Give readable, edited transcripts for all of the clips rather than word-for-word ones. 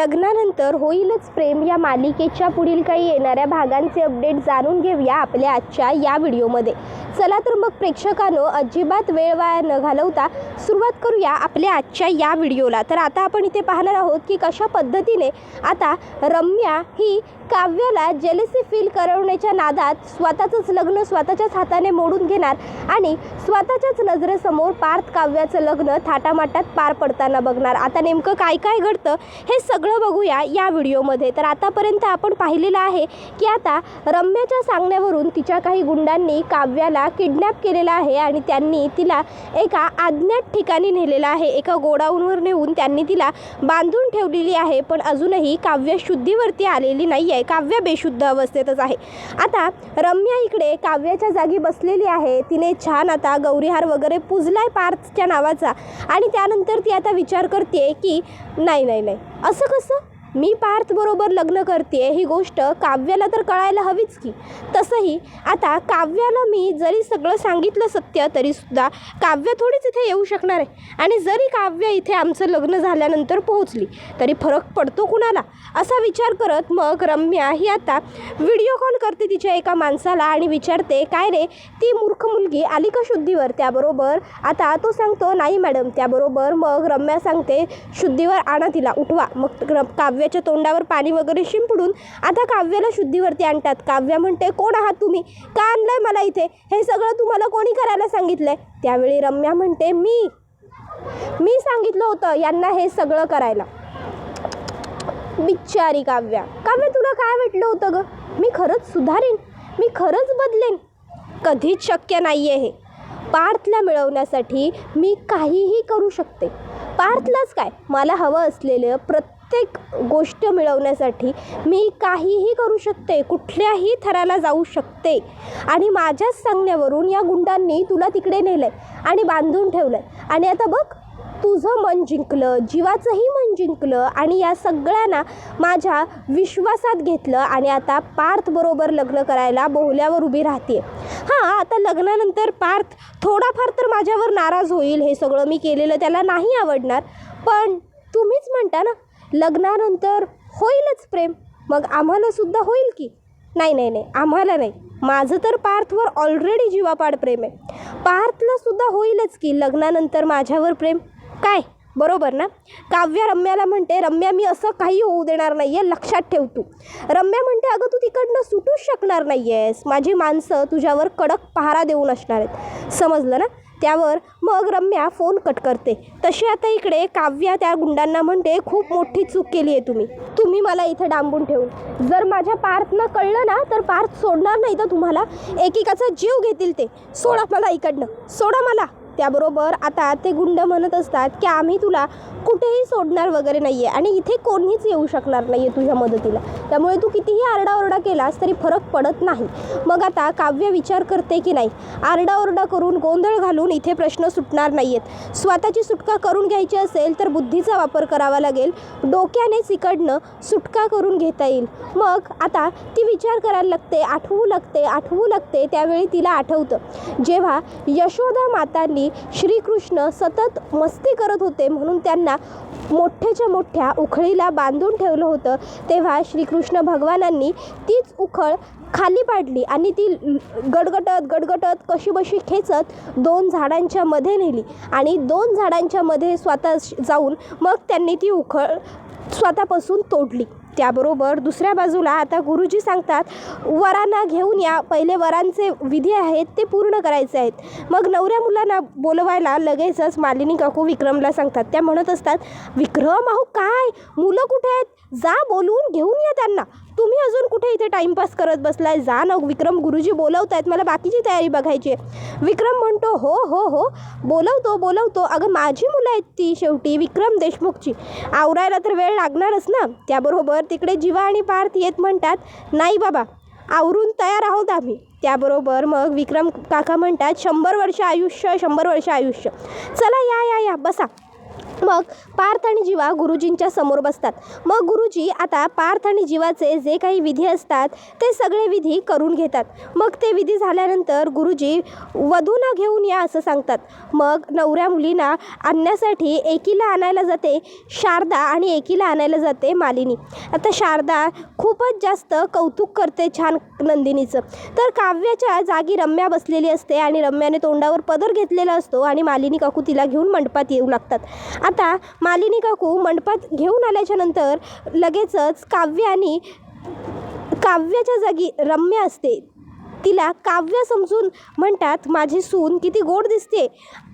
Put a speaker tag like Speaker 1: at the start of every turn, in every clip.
Speaker 1: लग्नानंतर होईलच प्रेम या मालिकेच्या पुढील काही येणाऱ्या भागांचे अपडेट जाणून घेऊया आपल्या आजच्या या व्हिडिओमध्ये। चला तर मग प्रेक्षकांनो, अजिबात वेळ वाया न घालवता सुरुवात करूया आपल्या आजच्या या व्हिडिओला। तर आता आपण इथे पाहणार आहोत की कशा पद्धतीने आता रम्या ही काव्याला जेलसी फील करवण्याच्या नादात स्वतःचंच लग्न स्वतःच्याच हाताने मोडून घेणार आणि स्वतःच्याच नजरेसमोर पार्थ काव्याचं लग्न थाटामाटात पार पडताना बघणार। आता नेमकं काय काय घडतं हे सगळं बघूया या व्हिडिओमध्ये। तर आतापर्यंत आपण पाहिलेलं आहे की आता रम्याच्या सांगण्यावरून तिच्या काही गुंडांनी काव्याला किडनॅप केलेला आहे आणि त्यांनी तिला एका अज्ञात ठिकाणी नेलेलं आहे। एका गोडाऊनवर नेऊन त्यांनी तिला बांधून ठेवलेली आहे, पण अजूनही काव्य शुद्धीवरती आलेली नाही आहे। काव्य बेशुद्ध अवस्थेतच आहे। आता रम्या इकडे काव्याच्या जागी बसलेली आहे। तिने छान आता गौरीहार वगैरे पूजलाय पार्थच्या नावाचा आणि त्यानंतर ती आता विचार करते की नाही असं कसं, मी पार्थ बरोबर लग्न करते ही गोष्ट काव्याला तर कळायला हवीच की। तसंही आता काव्याला मी जरी सगळं सांगितलं सत्य तरीसुद्धा काव्य थोडीच इथे येऊ शकणार आहे आणि जरी काव्य इथे आमचं लग्न झाल्यानंतर पोहोचली तरी फरक पडतो कुणाला, असा विचार करत मग रम्या ही आता व्हिडिओ कॉल करते तिच्या एका माणसाला आणि विचारते, काय रे ती मूर्ख मुलगी आली का शुद्धीवर? त्याबरोबर आता तो सांगतो नाही मॅडम। त्याबरोबर मग रम्या सांगते शुद्धीवर आणा तिला, उठवा। मग काव्याच्या तोंडावर पाणी वगैरे शिंपडून आता काव्याला शुद्धीवरती आणतात। काव्या म्हणते, कोण आहात तुम्ही, का आणलंय मला इथे, हे सगळं तुम्हाला कोणी करायला सांगितलंय? त्यावेळी रम्या म्हणते, मी सांगितलं होतं यांना हे सगळं करायला। बिचारी काव्या तुला काय वाटलं होतं ग? मी खरंच सुधारेन, मी खरंच बदलेन? कधीच शक्य नाही आहे हे। पार्थला मिळवण्यासाठी मी काहीही करू शकते। पार्थलाच काय, मला हवं असलेलं प्रत्येक गोष्ट मिळवण्यासाठी मी काहीही करू शकते, कुठल्याही थराला जाऊ शकते। आणि माझ्याच सांगण्यावरून या गुंडांनी तुला तिकडे नेलंय आणि बांधून ठेवलंय आणि आता बघ तुझं मन जिंकलं, जीवाचंही मन जिंकलं आणि या सगळ्यांना माझ्या विश्वासात घेतलं आणि आता पार्थ बरोबर लग्न करायला बोहल्यावर उभी राहते। हां, आता लग्नानंतर पार्थ थोडाफार तर माझ्यावर नाराज होईल, हे सगळं मी केलेलं त्याला नाही आवडणार, पण तुम्हीच म्हणता ना लग्नानंतर होईलच प्रेम, मग आम्हाला सुद्धा होईल की? नाही आम्हाला नाही, माझं तर पार्थवर ऑलरेडी जीवापाड प्रेम आहे। पार्थला सुद्धा होईलच की लग्नानंतर माझ्यावर प्रेम, काय बरोबर ना? काव्या रम्याला म्हणते, रम्या मी असं काही होऊ देणार नाही आहे, लक्षात ठेव तू। रम्या म्हणते, अगं तू तिकडनं सुटूच शकणार नाही आहेस, माझी माणसं तुझ्यावर कडक पहारा देऊन असणार आहेत, समजलं ना? त्यावर मग रम्या फोन कट करते। तशी आता इकडे काव्या त्या गुंडांना म्हणते, खूप मोठी चूक केली आहे तुम्ही मला इथे डांबून ठेवून। जर माझ्या पार्थनं कळलं ना तर पार्थ सोडणार नाही, तर तुम्हाला एकेकाचा जीव घेतील ते। सोडा मला इकडनं, सोडा मला। त्याबरोबर आता ते गुंड म्हणत असतात की आम्ही तुला कुठेही सोडणार वगैरे नाही आहे आणि इथे कोणीच येऊ शकणार नाही आहे तुझ्या मदतीला, त्यामुळे तू कितीही आरडाओरडा केलास तरी फरक पडत नाही। मग आता काव्य विचार करते की नाही, आरडाओरडा करून गोंधळ घालून इथे प्रश्न सुटणार नाही आहेत। स्वतःची सुटका करून घ्यायची असेल तर बुद्धीचा वापर करावा लागेल, डोक्यानेच इकडनं सुटका करून घेता येईल। मग आता ती विचार करायला लागते, आठवू लागते। त्यावेळी तिला आठवतं जेव्हा यशोदा मातांनी श्रीकृष्ण सतत मस्ती करत होते म्हणून त्यांना मोठ्याच्या मोठ्या उखळीला बांधून ठेवलं होतं, तेव्हा श्रीकृष्ण भगवानांनी तीच उखळ खाली पाडली आणि ती गडगटत कशीबशी खेचत 2 झाडांच्या मध्ये नेली आणि 2 झाडांच्या मध्ये स्वतः जाऊन मग त्यांनी ती उखळ स्वतःपासून तोडली। त्याबरोबर दुसऱ्या बाजूला आता गुरुजी सांगतात, वरांना घेऊन या, पहिले वरांचे विधी आहेत ते पूर्ण करायचे आहेत। मग नवऱ्या मुलांना बोलवायला लगेचच मालिनी काकू विक्रमला सांगतात। त्या म्हणत असतात, विक्रम अहो काय, मुलं कुठे आहेत, जा बोलवून घेऊन या त्यांना, तुम्ही अजून कुठे इथे टाईमपास करत बसलाय, जा ना, विक्रम गुरुजी बोलवत आहेत, मला बाकीची तयारी बघायची आहे। विक्रम म्हणतो, हो बोलवतो, अगं माझी मुलं आहेत ती, शेवटी विक्रम देशमुखची, आवरायला तर वेळ लागणारच ना। त्याबरोबर तिकडे जीवा आणि पार्थ येत म्हणतात, नाही बाबा आवरून तयार आहोत आम्ही। त्याबरोबर मग विक्रम काका म्हणतात, 100 वर्ष आयुष्य, 100 वर्ष आयुष्य, चला या बसा। मग पार्थ आणि जीवा गुरुजींच्या समोर बसतात. मग गुरुजी आता पार्थ आणि जीवाचे जे काही विधी असतात ते सगळे विधी करून घेतात. मग ते विधी झाल्यानंतर गुरुजी वधूंना घेऊन या असं सांगतात. मग नवऱ्या मुलींना आणण्यासाठी एकीला आणायला जाते शारदा आणि एकीला आणायला जाते मालिनी. आता शारदा खूपच जास्त कौतुक करते छान नंदिनीचं. तर काव्याच्या जागी रम्या बसलेली असते आणि रम्याने तोंडावर पदर घेतलेला असतो आणि मालिनी काकू तिला घेऊन मंडपात येऊ लागतात. आता मालिनी काकू मंडपात घेऊन आल्याच्या नंतर लगेचच काव्याच्या जागी रम्या असते. तिला काव्य समजून म्हणतात, माझी सून किती गोड दिसते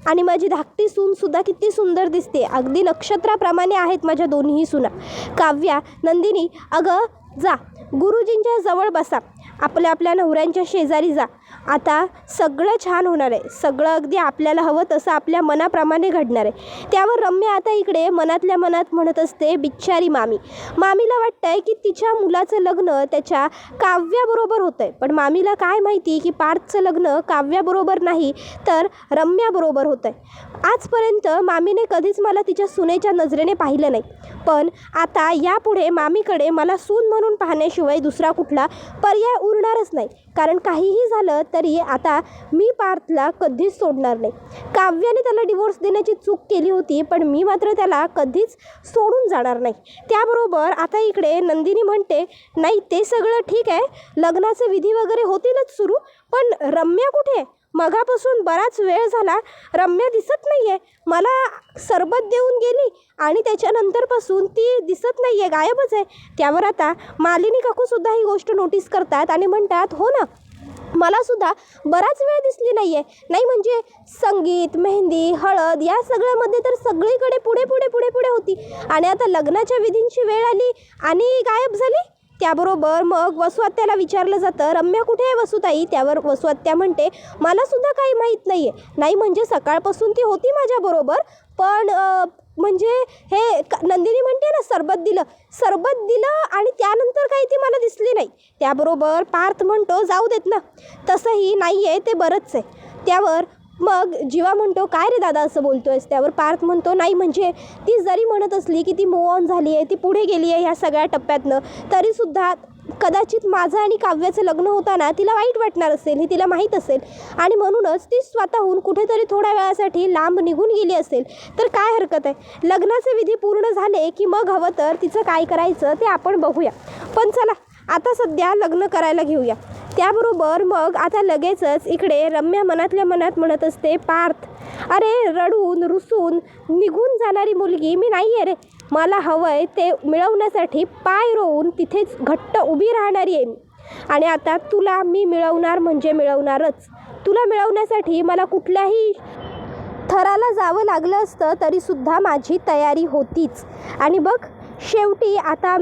Speaker 1: आणि माझी धाकटी सूनसुद्धा किती सुंदर दिसते. अगदी नक्षत्राप्रमाणे आहेत माझ्या दोन्ही सुना. काव्या, नंदिनी, अगं जा गुरुजींच्या जवळ बसा, आपल्या नवऱ्यांच्या शेजारी जा. आता सगळं छान होणार आहे. सगळं अगदी आपल्याला हवं तसं आपल्या मनाप्रमाणे घडणार आहे. त्यावर रम्या आता इकडे मनातल्या मनात म्हणत असते, बिचारी मामीला वाटतंय की तिच्या मुलाचं लग्न त्याच्या काव्याबरोबर होतं आहे. पण मामीला काय माहिती की पार्थचं लग्न काव्याबरोबर नाही तर रम्याबरोबर होतं आहे. आजपर्यंत मामीने कधीच मला तिच्या सुनेच्या नजरेने पाहिलं नाही. पण आता यापुढे मामीकडे मला सून म्हणून पाहण्याशिवाय दुसरा कुठला पर्याय उरणारच नाही. कारण काहीही झालं तरी आता मी पार्थला कधीच सोडणार नाही. काव्याने त्याला डिवोर्स देण्याची चूक केली होती, पण मी मात्र त्याला कधीच सोडून जाणार नाही. त्याबरोबर आता इकडे नंदिनी म्हणते, नाही ते सगळं ठीक आहे, लग्नाचे विधी वगैरे होतीलच सुरू, पण रम्या कुठे? मगापासून बराच वेळ झाला रम्या दिसत नाही आहे. मला सरबत देऊन गेली आणि त्याच्यानंतरपासून ती दिसत नाही आहे, गायबच आहे. त्यावर आता मालिनी काकूसुद्धा ही गोष्ट नोटीस करतात आणि म्हणतात, हो ना, मलासुद्धा बराच वेळ दिसली नाही आहे. नाही म्हणजे संगीत, मेहंदी, हळद या सगळ्यामध्ये तर सगळीकडे पुढे पुढे पुढे पुढे होती आणि आता लग्नाच्या विधींची वेळ आली आणि गायब झाली. त्याबरोबर मग वसुआत्याला विचारलं जातं, रम्या कुठे आहे वसुताई? त्यावर वसुआत्या म्हणते, मलासुद्धा काही माहीत नाही आहे. नाही म्हणजे सकाळपासून ती होती माझ्याबरोबर, पण म्हणजे हे नंदिनी म्हणते ना, सरबत दिलं आणि त्यानंतर काही ती मला दिसली नाही. त्याबरोबर पार्थ म्हणतो, जाऊ देत ना, तसंही नाही आहे ते बरंच आहे. त्यावर मग जीवा म्हणतो, काय रे दादा असं बोलतोयस? त्यावर पार्थ म्हणतो, नाही म्हणजे ती जरी म्हणत असली की ती मूव ऑन झाली आहे, ती पुढे गेली आहे ह्या सगळ्या टप्प्यातनं, तरीसुद्धा कदाचित माझं आणि काव्याचं लग्न होताना तिला वाईट वाटणार असेल, हे तिला माहीत असेल आणि म्हणूनच ती स्वतःहून कुठेतरी थोड्या वेळासाठी लांब निघून गेली असेल. तर काय हरकत आहे? लग्नाचे विधी पूर्ण झाले की मग हवं तर तिचं काय करायचं ते आपण बघूया. पण चला आता सध्या लग्न करायला घेऊया. त्याबरोबर मग आता लगेचच इकडे रम्या मनातल्या मनात म्हणत असते, पार्थ, अरे रडून रुसून निघून जाणारी मुलगी मी नाही आहे रे. मला हवं आहे ते मिळवण्यासाठी पाय रोवून तिथेच घट्ट उभी राहणारी आहे मी. आणि आता तुला मी मिळवणार म्हणजे मिळवणारच. तुला मिळवण्यासाठी मला कुठल्याही थराला जावं लागलं असतं तरीसुद्धा माझी तयारी होतीच. आणि बघ शेवटी आता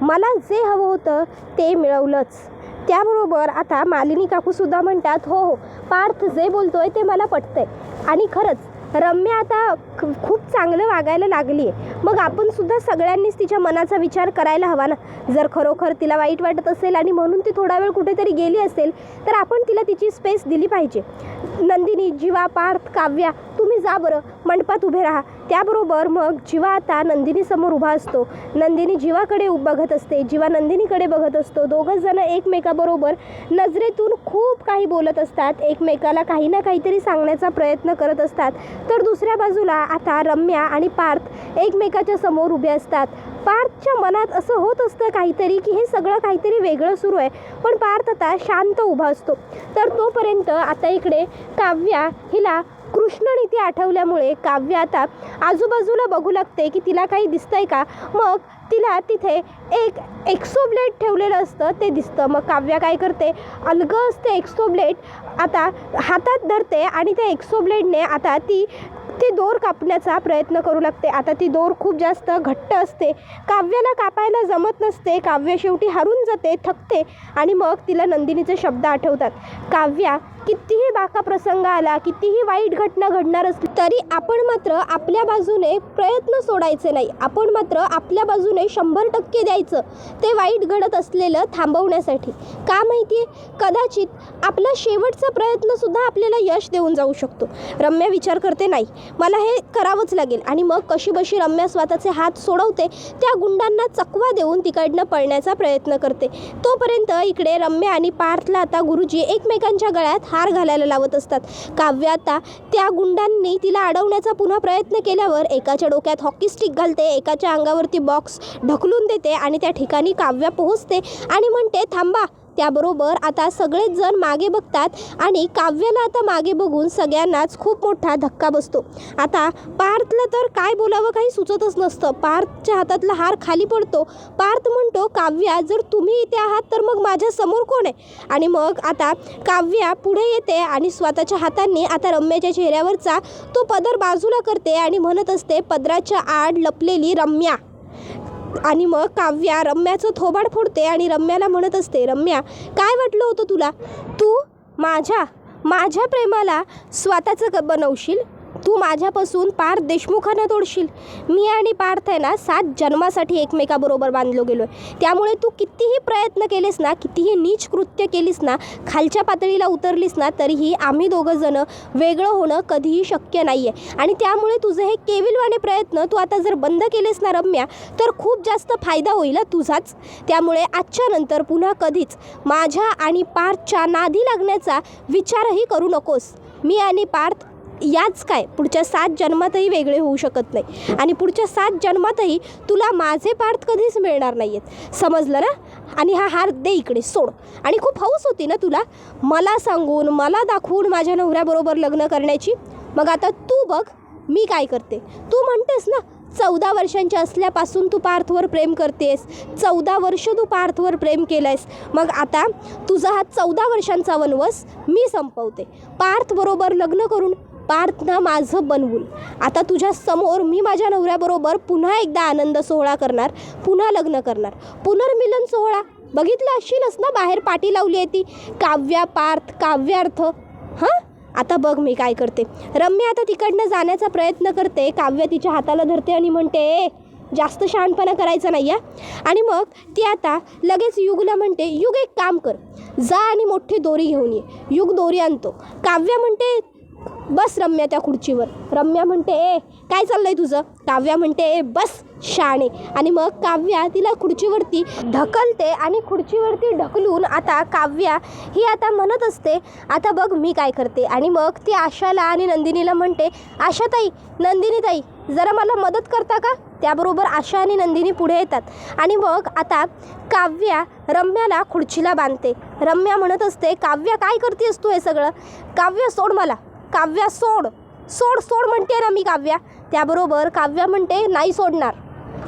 Speaker 1: मला जे हवं होतं ते मिळवलंच. त्याबरोबर आता मालिनी काकूसुद्धा म्हणतात, हो पार्थ जे बोलतोय ते मला पटतंय आणि खरंच रम्या आता खूप चांगलं वागायला लागली आहे. मग आपण सुद्धा सगळ्यांनीच तिच्या मनाचा विचार करायला हवा ना. जर खरोखर तिला वाईट वाटत असेल आणि म्हणून ती थोडा वेळ कुठेतरी गेली असेल तर आपण तिला तिची स्पेस दिली पाहिजे. नंदिनी, जीवा, पार्थ, काव्या, तुम्ही जा बरं, मंडपात उभे राहा. त्याबरोबर मग जीवा आता नंदिनीसमोर उभा असतो. नंदिनी जीवाकडे बघत असते, जीवा नंदिनीकडे बघत असतो. दोघंच जण एकमेकाबरोबर नजरेतून खूप काही बोलत असतात, एकमेकाला काही ना काहीतरी सांगण्याचा प्रयत्न करत असतात. तर दुसऱ्या बाजूला आता रम्या आणि पार्थ एकमेकाच्या समोर उभे असतात. पार्थच्या मनात असं होत असतं काहीतरी की हे सगळं काहीतरी वेगळं सुरू आहे, पण पार्थ आता शांत उभा असतो. तर तोपर्यंत आता इकडे काव्या हिला कृष्णनीती आठवल्यामुळे काव्य आता आजूबाजूला बघू लागते की तिला काही दिसतंय का. मग तिला तिथे एक एक्सोब्लेड ठेवलेलं असतं ते दिसतं. मग काव्या काय करते, अलगद ते एक्सोब्लेड आता हातात धरते आणि त्या एक्सोब्लेडने आता ती दोर कापण्याचा प्रयत्न करू लागते. आता ती दोर खूप जास्त घट्ट असते, काव्याला कापायला जमत नसते. काव्य शेवटी हारून जाते, थकते आणि मग तिला नंदिनीचे शब्द आठवतात. काव्या, कितीही बाका प्रसंग आला, कितीही वाईट घटना घडणार असली तरी आपण मात्र आपल्या बाजूने प्रयत्न सोडायचे नाही. आपण मात्र आपल्या बाजूने 100% द्यायचं ते वाईट घडत असलेलं थांबवण्यासाठी. का माहिती आहे? कदाचित आपला शेवटचा प्रयत्नसुद्धा आपल्याला यश देऊन जाऊ शकतो. रम्या विचार करते, नाही मला हे करावंच लागेल. आणि मग कशीबशी रम्या स्वतःचे हात सोडवते, त्या गुंडांना चकवा देऊन तिकडनं पळण्याचा प्रयत्न करते. तोपर्यंत इकडे रम्या आणि पार्थला आता गुरुजी एकमेकांच्या गळ्यात हार घालायला लावत असतात. काव्य आता त्या गुंडांनी तिला अडवण्याचा पुन्हा प्रयत्न केल्यावर एकाच्या डोक्यात हॉकी स्टिक घालते, एकाच्या अंगावरती बॉक्स ढकलून देते आणि त्या ठिकाणी काव्या पोहोचते आणि म्हणते थांबा. त्याबरोबर आता सगळेच जण मागे बघतात आणि काव्याला आता मागे बघून सगळ्यांनाच खूप मोठा धक्का बसतो. आता पार्थला तर काय बोलावं काही सुचतच नसतं. पार्थच्या हातातला हार खाली पडतो. पार्थ म्हणतो, काव्या जर तुम्ही इथे आहात तर मग माझ्या समोर कोण आहे? आणि मग आता काव्या पुढे येते आणि स्वतःच्या हातांनी आता रम्याच्या चेहऱ्यावरचा तो पदर बाजूला करते आणि म्हणत असते, पदराच्या आड लपलेली रम्या. आणि मग काव्या रम्याचं थोबाड फोडते आणि रम्याला म्हणत असते, रम्या काय वाटलं होतं तुला? तू माझ्या प्रेमाला स्वतःचं बनवशील? तू माझ्यापासून पार्थ देशमुखांना तोडशील? मी आणि पार्थ आहे ना 7 जन्मासाठी एकमेकाबरोबर बांधलो गेलो आहे. त्यामुळे तू कितीही प्रयत्न केलेस ना, कितीही नीच कृत्य केलीस ना, खालच्या पातळीला उतरलीस ना, तरीही आम्ही दोघंजणं वेगळं होणं कधीही शक्य नाही आहे. आणि त्यामुळे तुझे हे केविलवाणे प्रयत्न तू आता जर बंद केलेस ना रम्या, तर खूप जास्त फायदा होईल तुझाच. त्यामुळे आजच्या नंतर पुन्हा कधीच माझ्या आणि पार्थच्या नादी लागण्याचा विचारही करू नकोस. मी आणि पार्थ याच काय पुढच्या 7 जन्मातही वेगळे होऊ शकत नाही आणि पुढच्या 7 जन्मातही तुला माझे पार्थ कधीच मिळणार नाही आहेत. समजलं ना? आणि हा हार दे इकडे, सोड. आणि खूप हौस होती ना तुला मला सांगून, मला दाखवून माझ्या नवऱ्याबरोबर लग्न करण्याची. मग आता तू बघ मी काय करते. तू म्हणतेस ना 14 वर्षांच्या असल्यापासून तू पार्थवर प्रेम करतेस, 14 वर्ष तू पार्थवर प्रेम केलं आहेस. मग आता तुझा हा 14 वर्षांचा वनवास मी संपवते पार्थबरोबर लग्न करून. पार्थना माझं बनवून आता तुझ्या समोर मी माझ्या नवऱ्याबरोबर पुन्हा एकदा आनंद सोहळा करणार, पुन्हा लग्न करणार, पुनर्मिलन सोहळा. बघितलं असशीलच ना बाहेर पाटी लावली आहे ती, काव्या पार्थ काव्यार्थ. हां आता बघ मी काय करते. रम्या आता तिकडनं जाण्याचा प्रयत्न करते. काव्य तिच्या हाताला धरते आणि म्हणते, जास्त शहाणपणा करायचा नाही आहे. आणि मग ती आता लगेच युगला म्हणते, युग एक काम कर, जा आणि मोठी दोरी घेऊन ये. युग दोरी आणतो. काव्या म्हणते, बस रम्या त्या खुर्चीवर. रम्या म्हणते, काय चाललंय तुझं? काव्या म्हणते, बस शाणे. आणि मग काव्या तिला खुर्चीवरती ढकलते आणि खुर्चीवरती ढकलून आता काव्या ही आता म्हणत असते, आता बघ मी काय करते. आणि मग ती आशाला आणि नंदिनीला म्हणते, आशाताई, नंदिनीताई जरा मला मदत करता का? त्याबरोबर आशा आणि नंदिनी पुढे येतात. आणि मग आता काव्या रम्याला खुर्चीला बांधते. रम्या म्हणत असते, काव्या काय करतेस तू हे सगळं? काव्या सोड मला. काव्या सोड सोड सोड म्हणते ना मी काव्या. त्याबरोबर काव्या म्हणते, नाही सोडणार.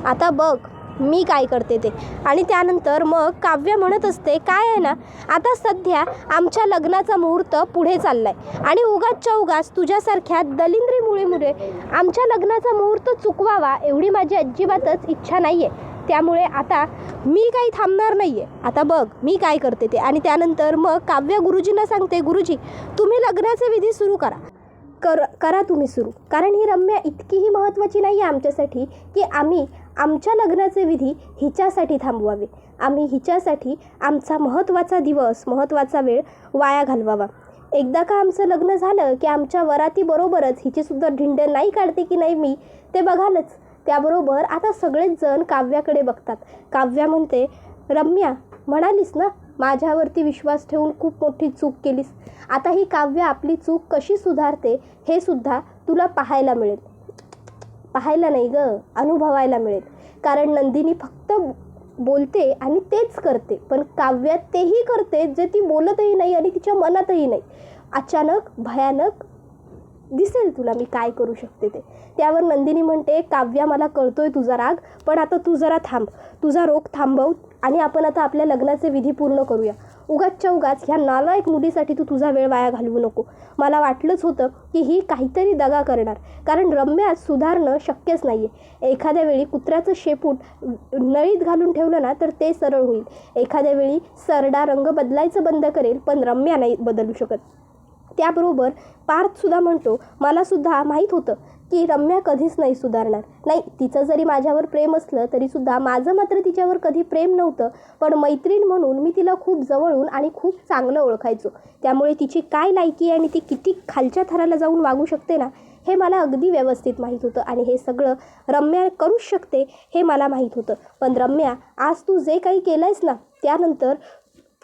Speaker 1: आता बघ मी काय करते ते. आणि त्यानंतर मग काव्य म्हणत असते, काय आहे ना आता सध्या आमच्या लग्नाचा मुहूर्त पुढे चालला आहे आणि उगाचच्या उगाच तुझ्यासारख्या दलिंद्री मुळे आमच्या लग्नाचा मुहूर्त चुकवावा एवढी माझी अजिबातच इच्छा नाही आहे. त्यामुळे आता मी काही थांबणार नाही आहे. आता बघ मी काय करते ते. आणि त्यानंतर मग काव्य गुरुजींना सांगते, गुरुजी तुम्ही लग्नाचे विधी सुरू करा तुम्ही सुरू. कारण ही रम्या इतकीही महत्त्वाची नाही आहे आमच्यासाठी की आम्ही आमच्या लग्नाचे विधी हिच्यासाठी थांबवावे. आम्ही हिच्यासाठी आमचा महत्त्वाचा दिवस, महत्त्वाचा वेळ वाया घालवावा. एकदा का आमचं लग्न झालं की आमच्या वरातीबरोबरच हिचीसुद्धा ढिंड नाही काढते की नाही मी ते बघालच. त्याबरोबर आता सगळेच जण काव्याकडे बघतात. काव्या म्हणते, रम्या म्हणालीस ना माझ्यावरती विश्वास ठेवून खूप मोठी चूक केलीस. आता ही काव्या आपली चूक कशी सुधारते हे सुद्धा तुला पाहायला मिळेल. पाहायला नाही ग, अनुभवायला मिळेल. कारण नंदिनी फक्त बोलते आणि तेच करते, पण काव्या तेही करते जे ती बोलतही नाही आणि तिच्या मनातही नाही. अचानक भयानक दिसेल तुला मी काय करू शकते ते. त्यावर नंदिनी म्हणते, काव्या मला कळतोय तुझा राग, पण आता तू जरा थांब, तुझा रोग थांबव आणि आपण आता आपल्या लग्नाचे विधी पूर्ण करूया. उगाचच्या उगाच ह्या नालायक मुलीसाठी तू तुझा वेळ वाया घालवू नको. मला वाटलंच होतं की ही काहीतरी दगा करणार, कारण रम्यात सुधारणं शक्यच नाही आहे. एखाद्या वेळी कुत्र्याचं शेपूट नळीत घालून ठेवलं ना तर ते सरळ होईल. एखाद्या वेळी सरडा रंग बदलायचं बंद करेल, पण रम्या नाही बदलू शकत. त्याबरोबर पार्थसुद्धा म्हणतो, मलासुद्धा माहीत होतं की रम्या कधीच नाही सुधारणार. नाही, तिचं जरी माझ्यावर प्रेम असलं तरीसुद्धा माझं मात्र तिच्यावर कधी प्रेम नव्हतं. पण मैत्रीण म्हणून मी तिला खूप जवळून आणि खूप चांगलं ओळखायचो. त्यामुळे तिची काय लायकी आहे आणि ती किती खालच्या थराला जाऊन वागू शकते ना, हे मला अगदी व्यवस्थित माहीत होतं. आणि हे सगळं रम्या करूच शकते हे मला माहीत होतं. पण रम्या, आज तू जे काही केलं आहेस ना, त्यानंतर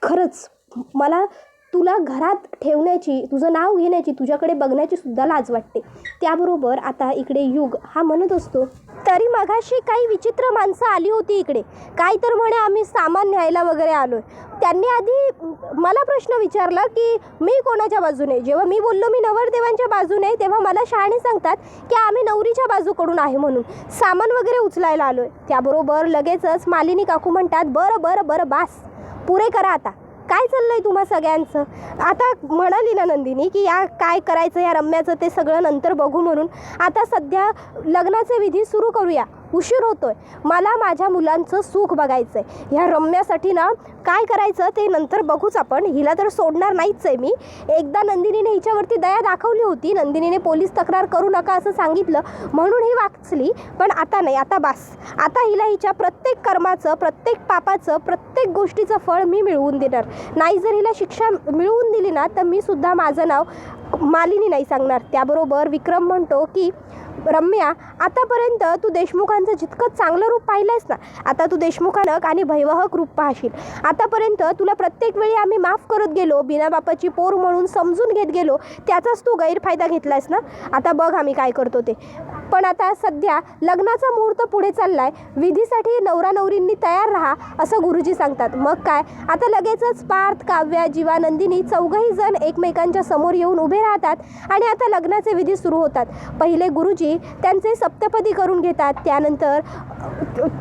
Speaker 1: खरंच मला तुला घरात ठेवण्याची, तुझं नाव घेण्याची, तुझ्याकडे बघण्याची सुद्धा लाज वाटते. त्याबरोबर आता इकडे युग हा म्हणत असतो, तरी मगाशी काही विचित्र माणसं आली होती इकडे, काय तर म्हणे आम्ही सामान न्यायला वगैरे आलो आहे. त्यांनी आधी मला प्रश्न विचारला की मी कोणाच्या बाजूने. जेव्हा मी बोललो मी नवरदेवांच्या बाजूने, तेव्हा मला शहाणे सांगतात की आम्ही नवरीच्या बाजूकडून आहे म्हणून सामान वगैरे उचलायला आलो आहे. त्याबरोबर लगेचच मालिनी काकू म्हणतात, बरं बरं बरं बास, पुरे करा आता, काय चाललं आहे तुम्हा सगळ्यांचं. आता म्हणाली ना नंदिनी की या काय करायचं या रम्याचं ते सगळं नंतर बघू म्हणून. आता सध्या लग्नाचे विधी सुरू करूया, उशीर होतोय, मला माझ्या मुलांचं सुख बघायचं आहे. ह्या रम्यासाठी ना काय करायचं ते नंतर बघूच आपण, हिला तर सोडणार नाहीच आहे मी. एकदा नंदिनीने हिच्यावरती दया दाखवली होती, नंदिनीने पोलीस तक्रार करू नका असं सांगितलं म्हणून ही वाचली. पण आता नाही, आता बास, आता हिला हिच्या प्रत्येक कर्माचं, प्रत्येक पापाचं, प्रत्येक गोष्टीचं फळ मी मिळवून देणार. नाही जर हिला शिक्षा मिळवून दिली ना तर मी सुद्धा माझं नाव मालिनी नाही सांगणार. त्याबरोबर विक्रम म्हणतो की रम्या, आतापर्यंत तू देशमुखांचं जितकं चांगलं रूप पाहिलंयस ना, आता तू देशमुखानक आणि भयवाहक रूप पाहशील. आतापर्यंत तुला प्रत्येक वेळी आम्ही माफ करत गेलो, बिना बापाची पोर म्हणून समजून घेत गेलो, त्याचाच तू गैरफायदा घेतलायस ना. आता बघ आम्ही काय करतो ते. पण आता सध्या लग्नाचा मुहूर्त पुढे चाललाय, विधीसाठी नवरा नवरींनी तयार राहा असं गुरुजी सांगतात. मग काय, आता लगेचच पार्थ, काव्या, जीवा, नंदिनी चौघही जण एकमेकांच्या समोर येऊन उभे राहतात आणि आता लग्नाचे विधी सुरू होतात. पहिले गुरुजी त्यांचे सप्तपदी करून घेतात, त्यानंतर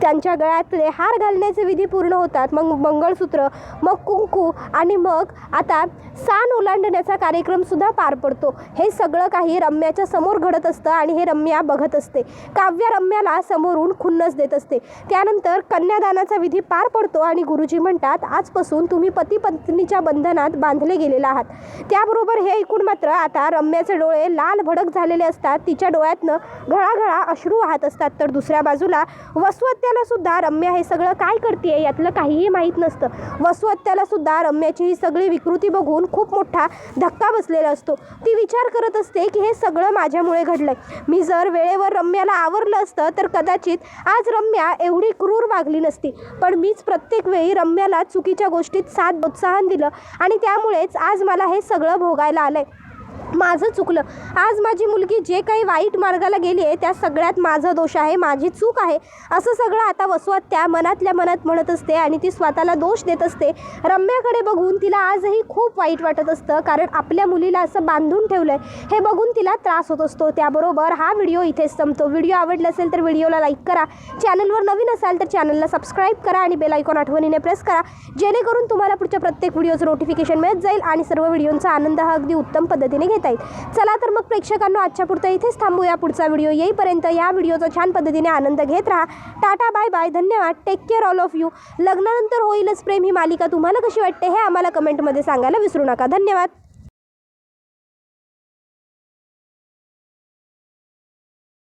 Speaker 1: त्यांच्या गळ्यातले हार घालण्याचे विधी पूर्ण होतात, मग मंगळसूत्र, मग कुंकू आणि मग आता सान ओलांडण्याचा कार्यक्रम सुद्धा पार पडतो. हे सगळं काही रम्याच्या समोर घडत असतं आणि हे रम्या बघत असते. काव्या रम्याला समोरून खुन्नस देत असते. त्यानंतर कन्यादानाचा विधी पार पडतो आणि गुरुजी म्हणतात, आजपासून तुम्ही पती पत्नीच्या बंधनात बांधले गेलेला आहात. त्याबरोबर हे ऐकून मात्र आता रम्याचे डोळे लाल भडक झालेले असतात, तिच्या डोळ्यातनं घळाघळा अश्रू वाहत असतात. तर दुसऱ्या बाजूला वसुहत्याला सुद्धा रम्या हे सगळं काय करते यातलं काहीही माहीत नसतं. वसुहत्याला सुद्धा रम्याची ही सगळी विकृती बघून खूप मोठा धक्का बसलेला असतो. ती विचार करत असते की हे सगळं माझ्यामुळे घडलंय. मी जर वेळेवर रम्याला आवरलं असतं तर कदाचित आज रम्या एवढी क्रूर वागली नसती. पण मीच प्रत्येक वेळी रम्याला चुकीच्या गोष्टीत साथ प्रोत्साहन दिलं आणि त्यामुळेच आज मला हे सगळं भोगायला आलंय. माझं चुकलं. आज माझी मुलगी जे काही वाईट मार्गाला गेली आहे त्या सगळ्यात माझा दोष आहे, माझी चूक आहे असं सगळं आता वसुहत्या मनातल्या मनात म्हणत असते आणि ती स्वतःला दोष देत असते. रम्याकडे बघून तिला आजही खूप वाईट वाटत असतं, कारण आपल्या मुलीला असं बांधून ठेवलं आहे हे बघून तिला त्रास होत असतो. त्याबरोबर हा व्हिडिओ इथेच संपतो. व्हिडिओ आवडला असेल तर व्हिडिओला लाईक करा, चॅनलवर नवीन असाल तर चॅनलला सबस्क्राईब करा आणि बेल आयकॉन आठवणीने प्रेस करा, जेणेकरून तुम्हाला पुढच्या प्रत्येक व्हिडिओचं नोटिफिकेशन मिळत जाईल आणि सर्व व्हिडिओंचा आनंद हा अगदी उत्तम पद्धतीने घेता येईल. चला तर मग प्रेक्षकांनो, आजच्या पुरतं इथेच थांबूया. पुढचा व्हिडिओ येईपर्यंत या व्हिडिओचा छान पद्धतीने आनंद घेत राहा. टाटा, बाय बाय, धन्यवाद, take care all of you. लग्नानंतर होईलच प्रेम ही मालिका तुम्हाला कशी वाटते हे आम्हाला कमेंटमध्ये सांगायला विसरू नका. धन्यवाद.